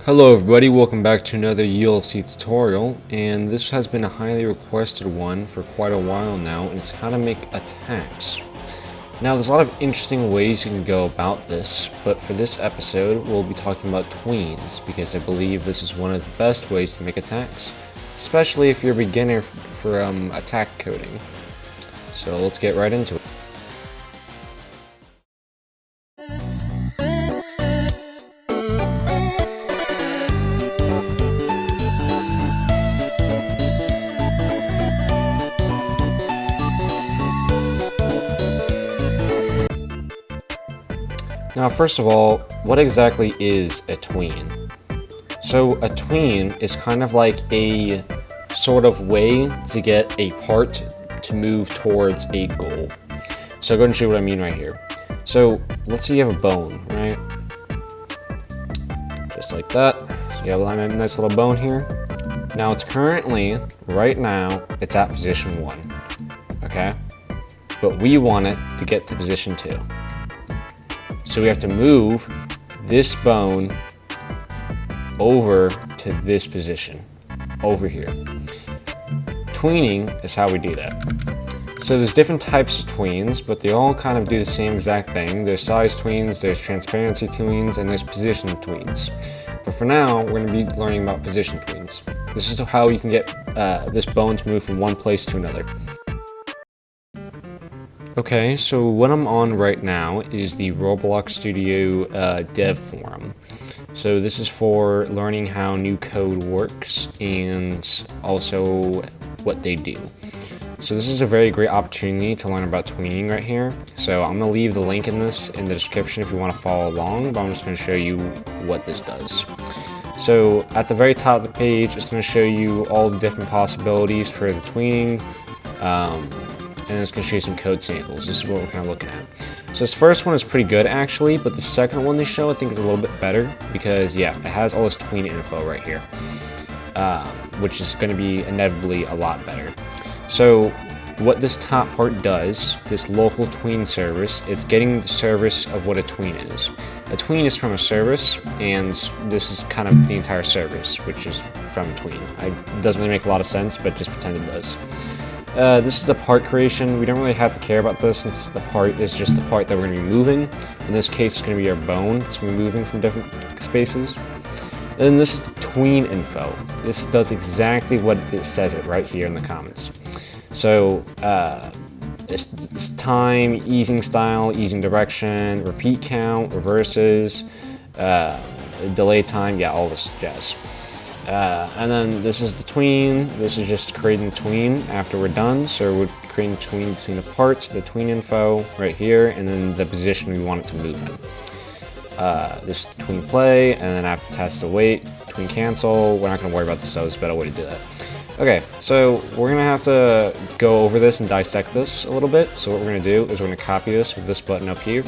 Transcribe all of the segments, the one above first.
Hello everybody, welcome back to another ULC tutorial, and this has been a highly requested one for quite a while now, and it's how to make attacks. Now there's a lot of interesting ways you can go about this, but for this episode we'll be talking about tweens, because I believe this is one of the best ways to make attacks, especially if you're a beginner for attack coding. So let's get right into it. Now, first of all, what exactly is a tween? So a tween is kind of like a sort of way to get a part to move towards a goal. So I'll go and show you what I mean right here. So let's say you have a bone, right? Just like that. So you have a nice little bone here. Now it's currently, right now, it's at position 1, okay? But we want it to get to position 2. So we have to move this bone over to this position, over here. Tweening is how we do that. So there's different types of tweens, but they all kind of do the same exact thing. There's size tweens, there's transparency tweens, and there's position tweens. But for now, we're going to be learning about position tweens. This is how you can get this bone to move from one place to another. Okay, so what I'm on right now is the Roblox Studio dev forum. So this is for learning how new code works and also what they do. So this is a very great opportunity to learn about tweening right here. So I'm going to leave the link in the description if you want to follow along, but I'm just going to show you what this does. So at the very top of the page, it's going to show you all the different possibilities for the tweening. And it's going to show you some code samples. This is what we're kind of looking at. So this first one is pretty good actually, but the second one they show I think is a little bit better because yeah, it has all this tween info right here, which is going to be inevitably a lot better. So what this top part does, this local tween service, it's getting the service of what a tween is. A tween is from a service, and this is kind of the entire service, which is from a tween. It doesn't really make a lot of sense, but just pretend it does. This is the part creation. We don't really have to care about this since the part is just the part that we're going to be moving. In this case, it's going to be our bone. It's going to be moving from different spaces. And then this is the tween info. This does exactly what it says it right here in the comments. So it's time, easing style, easing direction, repeat count, reverses, delay time, yeah, all this jazz. And then this is the tween. This is just creating the tween after we're done. So we're creating the tween between the parts, the tween info right here, and then the position we want it to move in. This is the tween play, and then after test the wait, tween cancel. We're not going to worry about this, so there's a better way to do that. Okay, so we're going to have to go over this and dissect this a little bit. So what we're going to do is we're going to copy this with this button up here.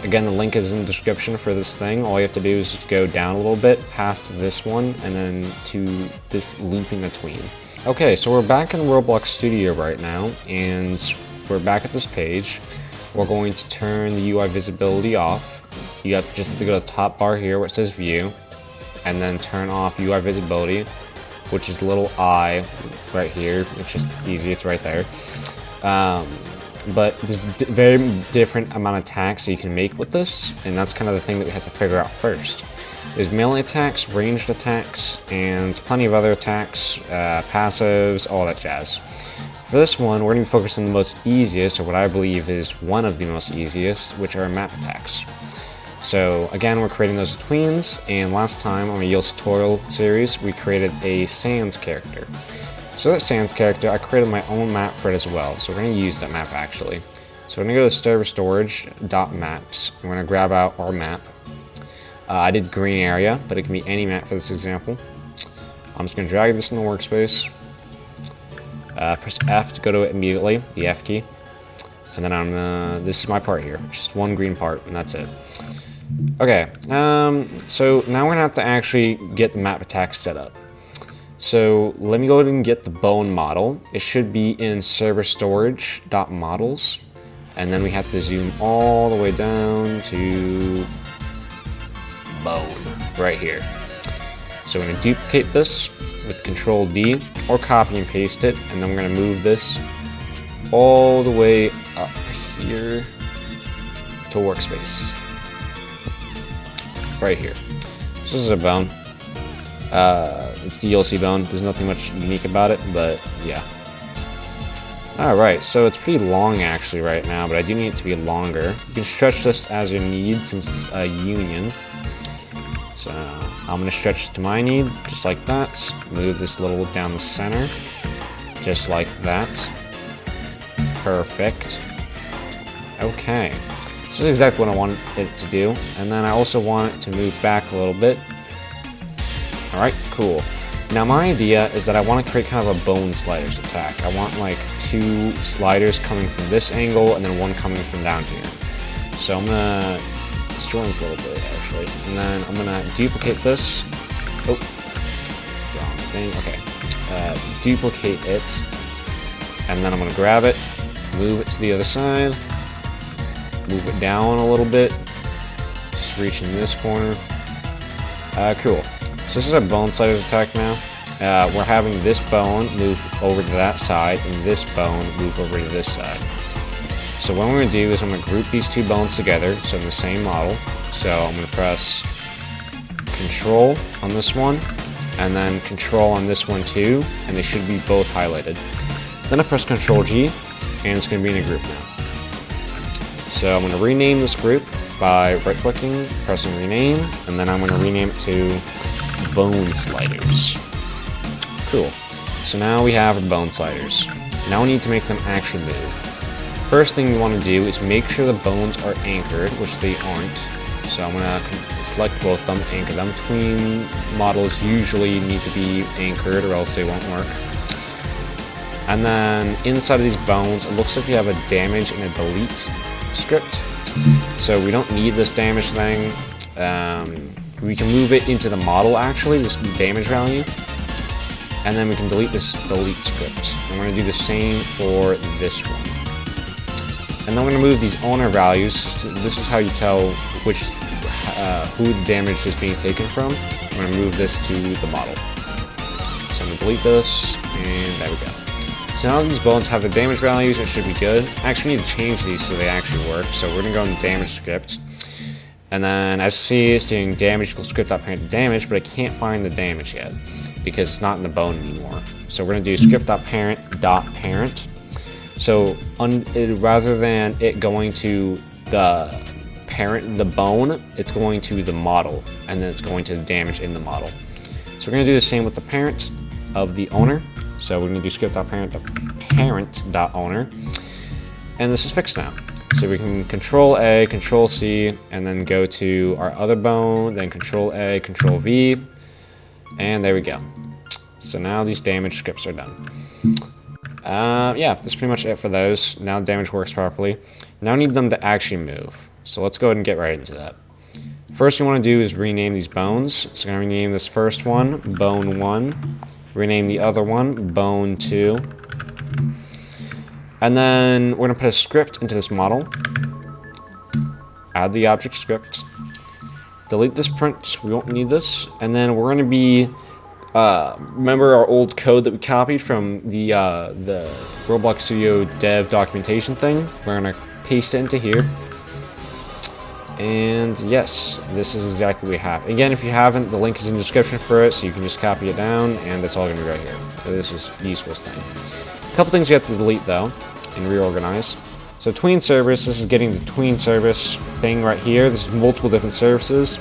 Again, the link is in the description for this thing. All you have to do is just go down a little bit past this one and then to this looping a tween. Okay, so we're back in Roblox Studio right now, and we're back at this page. We're going to turn the UI visibility off. You just have to go to the top bar here where it says view, and then turn off UI visibility, which is the little I right here. It's just easy, it's right there. But there's very different amount of attacks that you can make with this, and that's kind of the thing that we have to figure out first. There's melee attacks, ranged attacks, and plenty of other attacks, passives, all that jazz. For this one, we're going to be focused on the most easiest, or what I believe is one of the most easiest, which are map attacks. So again, we're creating those tweens, and last time on the ULC tutorial series, we created a Sans character. So that Sans character, I created my own map for it as well. So we're going to use that map actually. So we're going to go to server storage.maps. We're going to grab out our map. I did green area, but it can be any map for this example. I'm just going to drag this in the workspace. Press F to go to it immediately, the F key. And then this is my part here, just one green part, and that's it. Okay, so now we're going to have to actually get the map attack set up. So let me go ahead and get the bone model. It should be in server storage.models, and then we have to zoom all the way down to bone right here. So I'm going to duplicate this with Control D or copy and paste it, and then we're going to move this all the way up here to workspace. Right here. So this is a bone. It's the ULC bone. There's nothing much unique about it, but yeah. Alright, so it's pretty long actually right now, but I do need it to be longer. You can stretch this as you need since it's a union. So I'm going to stretch it to my need, just like that. Move this little down the center, just like that. Perfect. Okay. This is exactly what I want it to do. And then I also want it to move back a little bit. Alright, cool. Now my idea is that I want to create kind of a bone sliders attack. I want like 2 sliders coming from this angle and then 1 coming from down here. So I'm gonna, let's join this a little bit actually. And then I'm gonna duplicate this. Oh, wrong thing, okay. Duplicate it. And then I'm gonna grab it, move it to the other side, move it down a little bit, just reach in this corner. Cool. So this is our bone sliders attack now. We're having this bone move over to that side, and this bone move over to this side. So what I'm going to do is I'm going to group these 2 bones together, so in the same model. So I'm going to press Control on this one, and then Control on this one too, and they should be both highlighted. Then I press Control G, and it's going to be in a group now. So I'm going to rename this group by right-clicking, pressing Rename, and then I'm going to rename it to Bone Sliders. Cool. So now we have our bone sliders. Now we need to make them actually move. First thing we want to do is make sure the bones are anchored, which they aren't. So I'm going to select both of them, anchor them. Tween models usually need to be anchored or else they won't work. And then inside of these bones, it looks like we have a damage and a delete script. So we don't need this damage thing. We can move it into the model actually, this damage value. And then we can delete this delete script. I'm going to do the same for this one. And then I'm going to move these owner values. This is how you tell which who the damage is being taken from. I'm going to move this to the model. So I'm going to delete this, and there we go. So now these bones have the damage values, it should be good. Actually, we need to change these so they actually work. So we're going to go in the damage script. And then as you see, it's doing damage equals script.parent to damage, but I can't find the damage yet because it's not in the bone anymore. So we're going to do script.parent.parent. So rather than it going to the parent, the bone, it's going to the model, and then it's going to the damage in the model. So we're going to do the same with the parent of the owner. So we're going to do script.parent.parent.owner. And this is fixed now. So we can Control A, Control C, and then go to our other bone, then Control A, Control V, and there we go. So now these damage scripts are done. Yeah, that's pretty much it for those. Now damage works properly. Now I need them to actually move. So let's go ahead and get right into that. First thing we want to do is rename these bones. So I'm going to rename this first one, Bone 1. Rename the other one, Bone 2. And then we're going to put a script into this model. Add the object script. Delete this print, we won't need this. And then we're going to be, remember our old code that we copied from the Roblox Studio dev documentation thing? We're going to paste it into here. And yes, this is exactly what we have. Again, if you haven't, the link is in the description for it, so you can just copy it down, and that's all going to be right here. So this is useful stuff. A couple things you have to delete, though, and reorganize. So tween service, this is getting the tween service thing right here. This is multiple different services.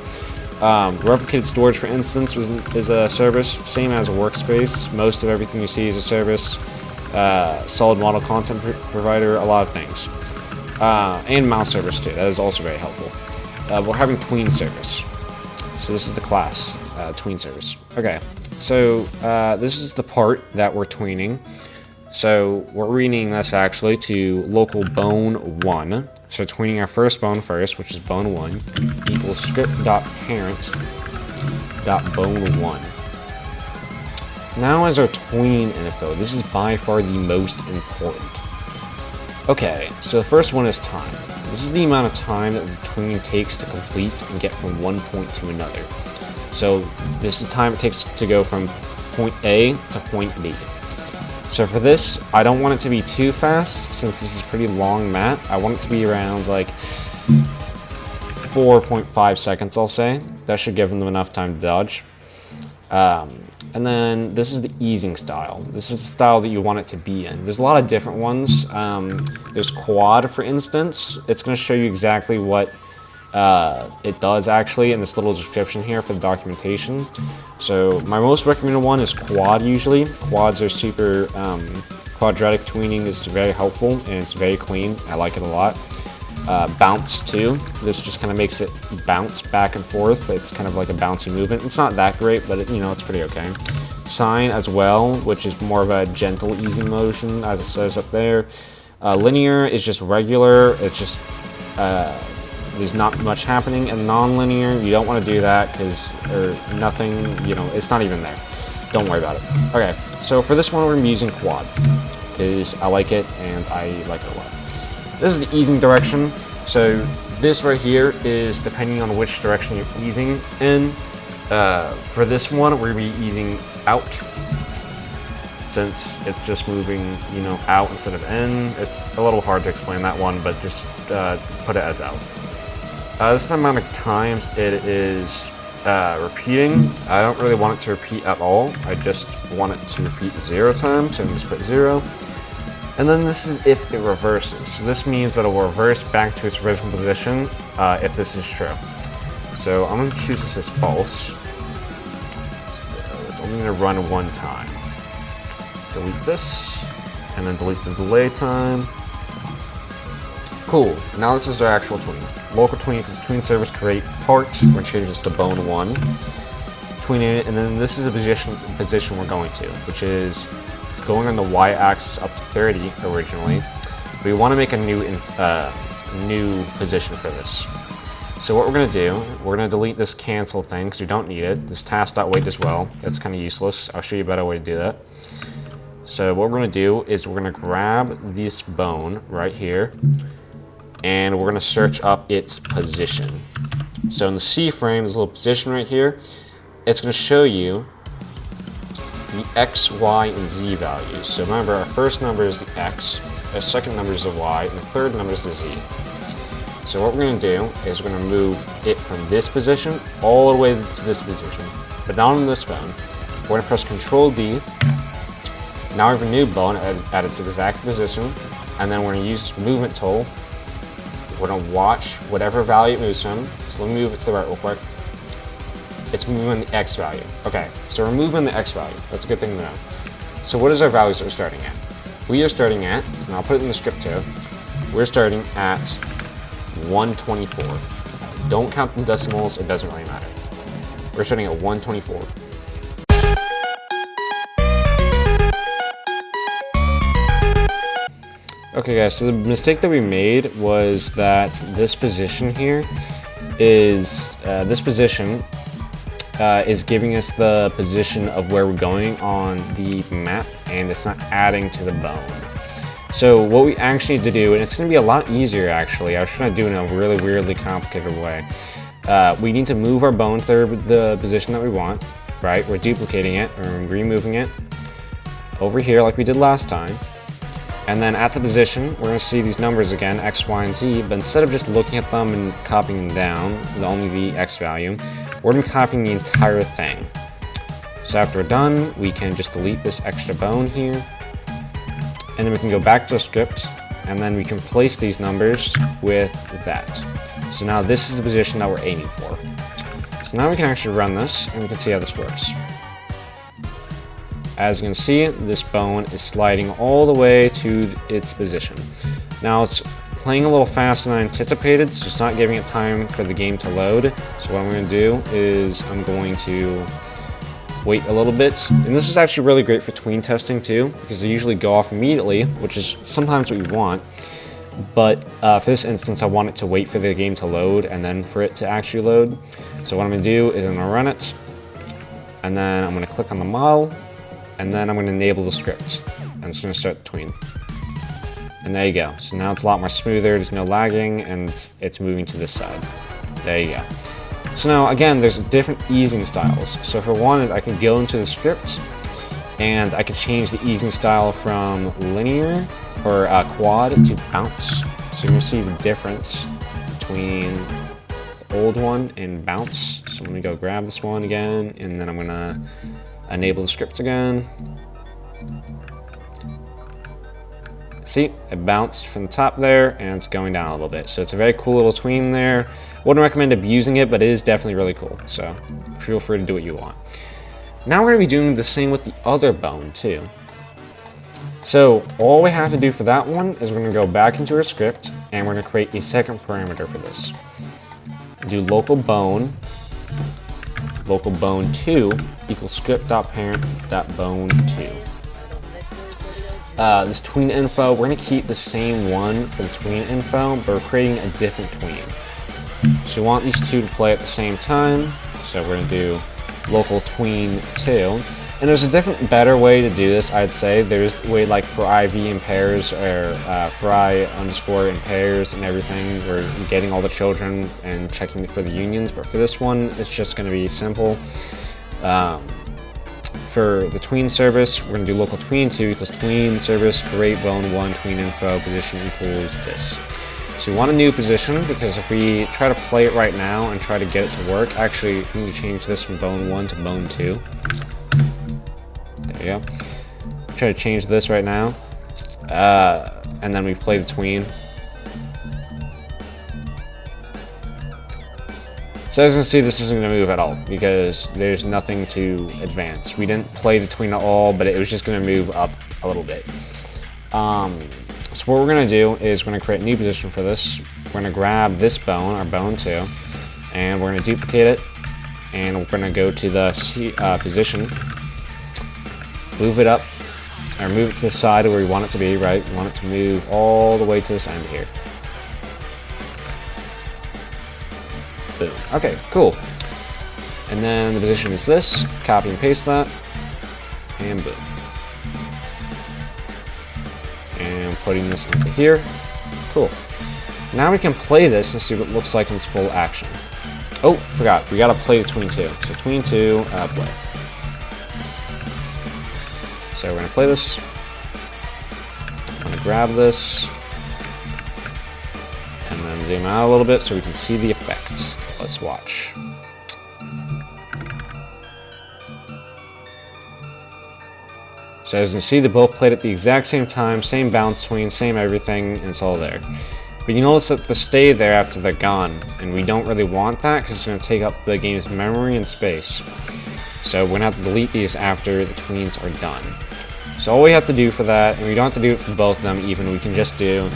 Replicated storage, for instance, is a service, same as a workspace. Most of everything you see is a service. Solid model content provider, a lot of things. And mouse service too, that is also very helpful. We're having tween service. So this is the class, tween service. Okay, so this is the part that we're tweening. So we're renaming this actually to local bone 1. So tweening our first bone first, which is bone 1, equals script.parent.bone1. Now as our tween info, this is by far the most important. Okay, so the first one is time. This is the amount of time that the tween takes to complete and get from one point to another. So this is the time it takes to go from point A to point B. So for this, I don't want it to be too fast, since this is a pretty long map. I want it to be around like 4.5 seconds, I'll say. That should give them enough time to dodge. And then this is the easing style. This is the style that you want it to be in. There's a lot of different ones. There's quad, for instance. It's going to show you exactly what it does actually in this little description here for the documentation. So my most recommended one is quad usually. Quads are super, quadratic tweening is very helpful and it's very clean. I like it a lot. Bounce too. This just kind of makes it bounce back and forth. It's kind of like a bouncy movement. It's not that great, but it's pretty okay. Sine as well, which is more of a gentle easing motion, as it says up there. Linear is just regular. It's just there's not much happening. And non-linear, you don't want to do that because nothing. It's not even there. Don't worry about it. Okay, so for this one, we're using quad because I like it and I like it a lot. This is the easing direction. So this right here is depending on which direction you're easing in. For this one, we're going to be easing out. Since it's just moving, out instead of in. It's a little hard to explain that one, but just put it as out. This is the amount of times it is repeating. I don't really want it to repeat at all. I just want it to repeat 0 times, so I'm just put 0. And then this is if it reverses. So this means that it will reverse back to its original position if this is true. So I'm going to choose this as false. So it's only going to run 1 time. Delete this, and then delete the delay time. Cool. Now this is our actual tween. Local tween, because tween servers create parts. We're going to change this to bone 1. Tween it, and then this is a position we're going to, which is going on the y-axis up to 30 originally. We want to make a new position for this. So what we're going to do, we're going to delete this cancel thing because we don't need it. This task.wait as well. That's kind of useless. I'll show you a better way to do that. So what we're going to do is we're going to grab this bone right here and we're going to search up its position. So in the C frame, this little position right here, it's going to show you the X, Y, and Z values. So remember, our first number is the X, our second number is the Y, and the third number is the Z. So what we're going to do is we're going to move it from this position all the way to this position, but not on this bone. We're going to press Control D. Now we have a new bone at its exact position, and then we're going to use movement tool. We're going to watch whatever value it moves from. So let me move it to the right real quick. It's moving the X value. Okay, so we're moving the X value. That's a good thing to know. So what is our values that we're starting at? We are starting at, and I'll put it in the script too, we're starting at 124. Don't count the decimals, it doesn't really matter. We're starting at 124. Okay guys, so the mistake that we made was that this position here is, is giving us the position of where we're going on the map, and it's not adding to the bone. So what we actually need to do, and it's going to be a lot easier actually, I was trying to do it in a really weirdly complicated way. We need to move our bone to the position that we want, right? We're duplicating it, or removing it over here like we did last time. And then at the position, we're going to see these numbers again, X, Y, and Z, but instead of just looking at them and copying them down, only the X value, we're going to be copying the entire thing. So after we're done, we can just delete this extra bone here, and then we can go back to the script, and then we can place these numbers with that. So now this is the position that we're aiming for. So now we can actually run this, and we can see how this works. As you can see, this bone is sliding all the way to its position. Now it's playing a little faster than I anticipated, so it's not giving it time for the game to load. So what I'm going to do is I'm going to wait a little bit. And this is actually really great for tween testing too, because they usually go off immediately, which is sometimes what you want. But for this instance, I want it to wait for the game to load and then for it to actually load. So what I'm going to do is I'm going to run it, and then I'm going to click on the model, and then I'm going to enable the script, and it's going to start the tween. And there you go. So now it's a lot more smoother, there's no lagging, and it's moving to this side. There you go. So now, again, there's different easing styles. So if I wanted, I could go into the script, and I could change the easing style from linear, or quad, to bounce. So you're going to see the difference between the old one and bounce. So let me go grab this one again, and then I'm going to enable the script again. See, it bounced from the top there, and it's going down a little bit. So it's a very cool little tween there. Wouldn't recommend abusing it, but it is definitely really cool. So feel free to do what you want. Now we're going to be doing the same with the other bone too. So all we have to do for that one is we're going to go back into our script, and we're going to create a second parameter for this. Do local bone 2 equals script.parent.bone2. This tween info, we're going to keep the same one for the tween info, but we're creating a different tween. So we want these two to play at the same time, so we're going to do local tween 2. And there's a different, better way to do this, I'd say. There's a way like for IV in pairs, or fry underscore in pairs and everything. We're getting all the children and checking for the unions, but for this one, it's just going to be simple. For the tween service, we're going to do local tween 2 equals tween service create bone 1 tween info position equals this. So we want a new position, because if we try to play it right now and try to get it to work, actually we need to change this from bone 1 to bone 2. There you go. Try to change this right now, and then we play the tween. So as you can see, this isn't going to move at all, because there's nothing to advance. We didn't play the tween at all, but it was just going to move up a little bit. So what we're going to do is we're going to create a new position for this. We're going to grab this bone, our bone 2, and we're going to duplicate it, and we're going to go to the position, move it up, or move it to the side where we want it to be, right? We want it to move all the way to this end here. Boom. Okay, cool. And then the position is this. Copy and paste that. And boom. And putting this into here. Cool. Now we can play this and see what it looks like in its full action. Oh, forgot. We gotta play the tween 2. So tween 2, play. So we're gonna play this. I'm gonna grab this. And then zoom out a little bit so we can see the effects. Let's watch. So as you can see, they both played at the exact same time, same bounce tween, same everything, and it's all there. But you notice that they stay there after they're gone, and we don't really want that because it's going to take up the game's memory and space. So we're going to have to delete these after the tweens are done. So all we have to do for that, and we don't have to do it for both of them even, we can just do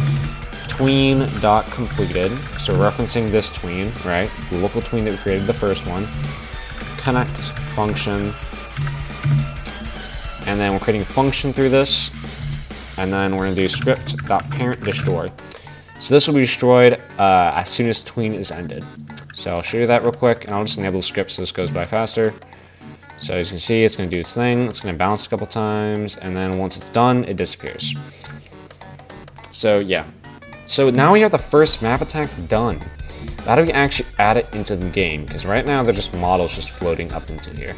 tween.completed, so referencing this tween, right, the local tween that we created the first one, connect function, and then we're creating a function through this, and then we're going to do script.parent destroy. So this will be destroyed as soon as tween is ended. So I'll show you that real quick, and I'll just enable the script so this goes by faster. So as you can see, it's going to do its thing, it's going to bounce a couple times, and then once it's done, it disappears. So yeah. So now we have the first map attack done. How do we actually add it into the game? Because right now they're just models just floating up into here.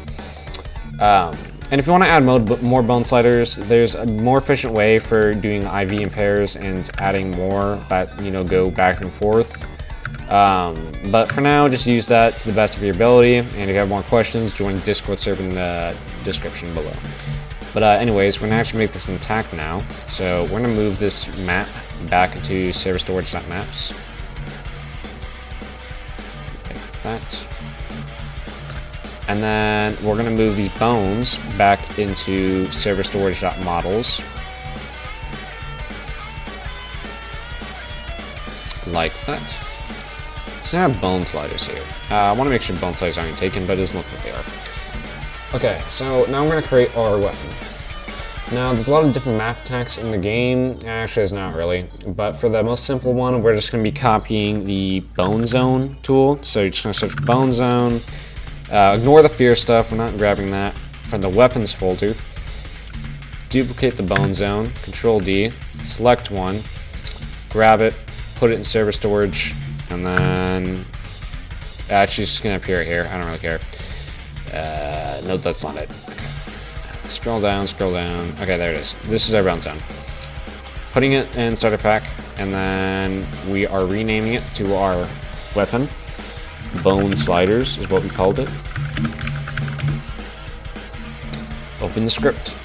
And if you want to add more bone sliders, there's a more efficient way for doing IV in pairs and adding more that, you know, go back and forth. But for now, just use that to the best of your ability. And if you have more questions, join the Discord server in the description below. But anyways, we're going to actually make this an attack now. So we're going to move this map back into server storage.maps. Like that. And then we're going to move these bones back into server storage.models. Like that. So I have bone sliders here. I want to make sure bone sliders aren't taken, but it doesn't look like they are. Okay, so now I'm going to create our weapon. Now, there's a lot of different map attacks in the game. Actually, it's not really. But for the most simple one, we're just going to be copying the bone zone tool. So you're just going to search bone zone. Ignore the fear stuff. We're not grabbing that. From the weapons folder, duplicate the bone zone. Control D. Select one. Grab it. Put it in server storage. And then Actually, it's just gonna appear here. I don't really care. No, that's not it. Okay. Scroll down, scroll down. Okay, there it is. This is our bound zone. Putting it in starter pack, and then we are renaming it to our weapon. Bone sliders is what we called it. Open the script.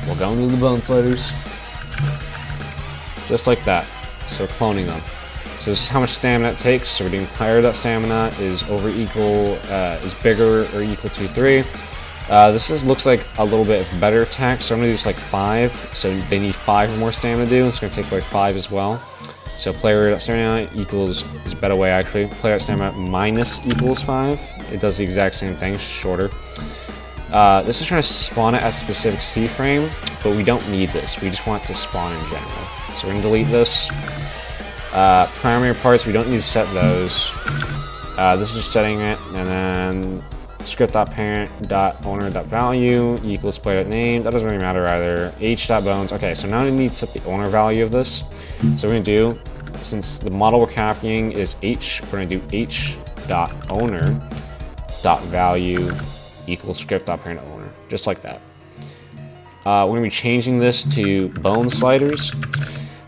We'll go into the bone sliders. Just like that. So we're cloning them. So this is how much stamina it takes. So we're doing player.stamina is is bigger or equal to 3. This looks like a little bit of better attack. So I'm gonna do this like 5. So they need 5 or more stamina to do. It's gonna take away 5 as well. So player.stamina equals is a better way actually. Player.stamina minus equals 5. It does the exact same thing, it's shorter. This is trying to spawn it at a specific C frame, but we don't need this. We just want it to spawn in general. So we're gonna delete this. Primary parts, we don't need to set those. This is just setting it, and then script.parent.owner.value equals player.name. That doesn't really matter either. H.bones. Okay, so now we need to set the owner value of this. So we're gonna do, since the model we're copying is H, we're gonna do H.owner.value equals script.parent.owner, just like that. We're gonna be changing this to bone sliders.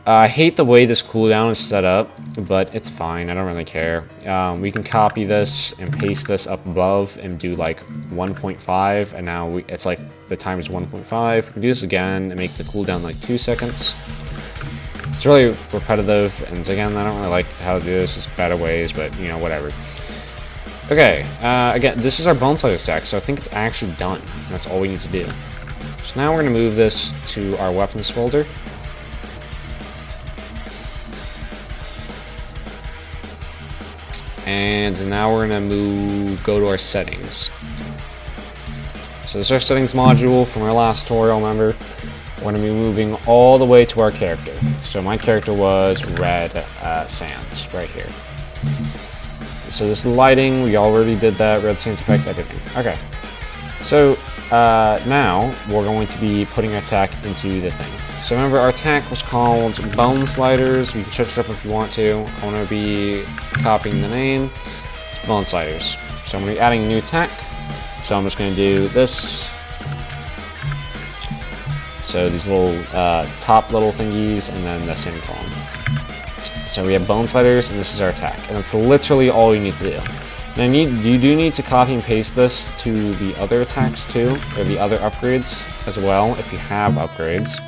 I hate the way this cooldown is set up, but it's fine. I don't really care. We can copy this and paste this up above and do like 1.5, and now it's like the time is 1.5. We can do this again and make the cooldown like 2 seconds. It's really repetitive, and again, I don't really like how to do this. There's better ways, but you know, whatever. Okay, again, this is our bone slider stack, so I think it's actually done. That's all we need to do. So now we're going to move this to our weapons folder. And now we're gonna go to our settings. So this is our settings module from our last tutorial, remember? We're gonna be moving all the way to our character. So my character was Red Sands, right here. So this lighting, we already did that, Red Sands effects, everything. Okay, so now we're going to be putting our attack into the thing. So remember, our attack was called Bone Sliders. We can switch it up if you want to. I'm going to be copying the name. It's Bone Sliders. So I'm going to be adding a new attack. So I'm just going to do this. So these little top little thingies, and then the semicolon. So we have Bone Sliders, and this is our attack. And that's literally all you need to do. Now you do need to copy and paste this to the other attacks too, or the other upgrades as well, if you have upgrades.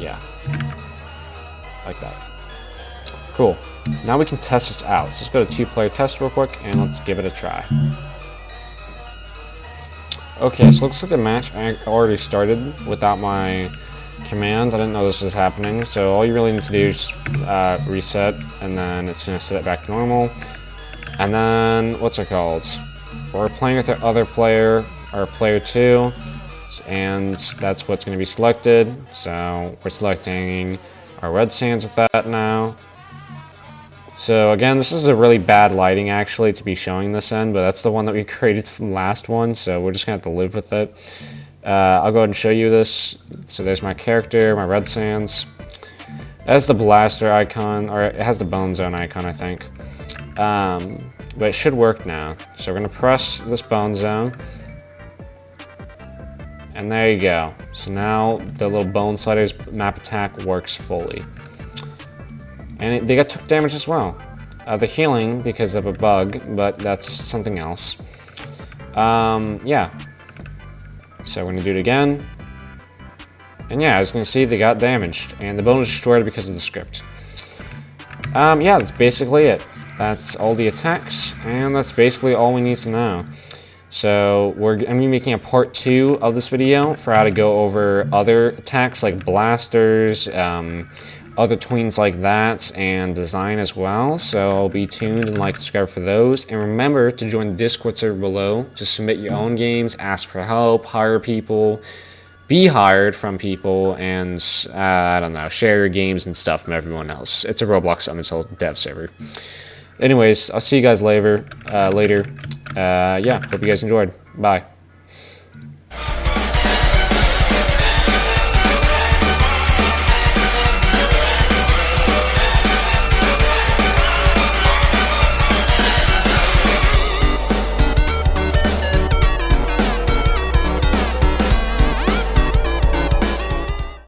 Yeah, like that. Cool. Now we can test this out. So let's go to 2-player test real quick, and let's give it a try. Okay, so it looks like the match already started without my command. I didn't know this was happening, so all you really need to do is reset, and then it's going to set it back to normal. And then, what's it called? We're playing with our other player, our player 2. And that's what's going to be selected. So we're selecting our Red Sands with that now. So again, this is a really bad lighting actually to be showing this in, but that's the one that we created from the last one, so we're just going to have to live with it. I'll go ahead and show you this. So there's my character, my Red Sands. It has the blaster icon, or it has the bone zone icon, I think. But it should work now. So we're going to press this bone zone. And there you go. So now the little bone sliders map attack works fully. And they took damage as well. They're healing because of a bug, but that's something else. Yeah. So we're gonna do it again. And yeah, as you can see, they got damaged. And the bone was destroyed because of the script. Yeah, that's basically it. That's all the attacks, and that's basically all we need to know. So we're going to be making a part 2 of this video for how to go over other attacks like blasters, other tweens like that, and design as well. So be tuned and like, subscribe for those. And remember to join the Discord server below to submit your own games, ask for help, hire people, be hired from people, and I don't know, share your games and stuff from everyone else. It's a Roblox Untitled dev server. Anyways, I'll see you guys later. Yeah, hope you guys enjoyed. Bye.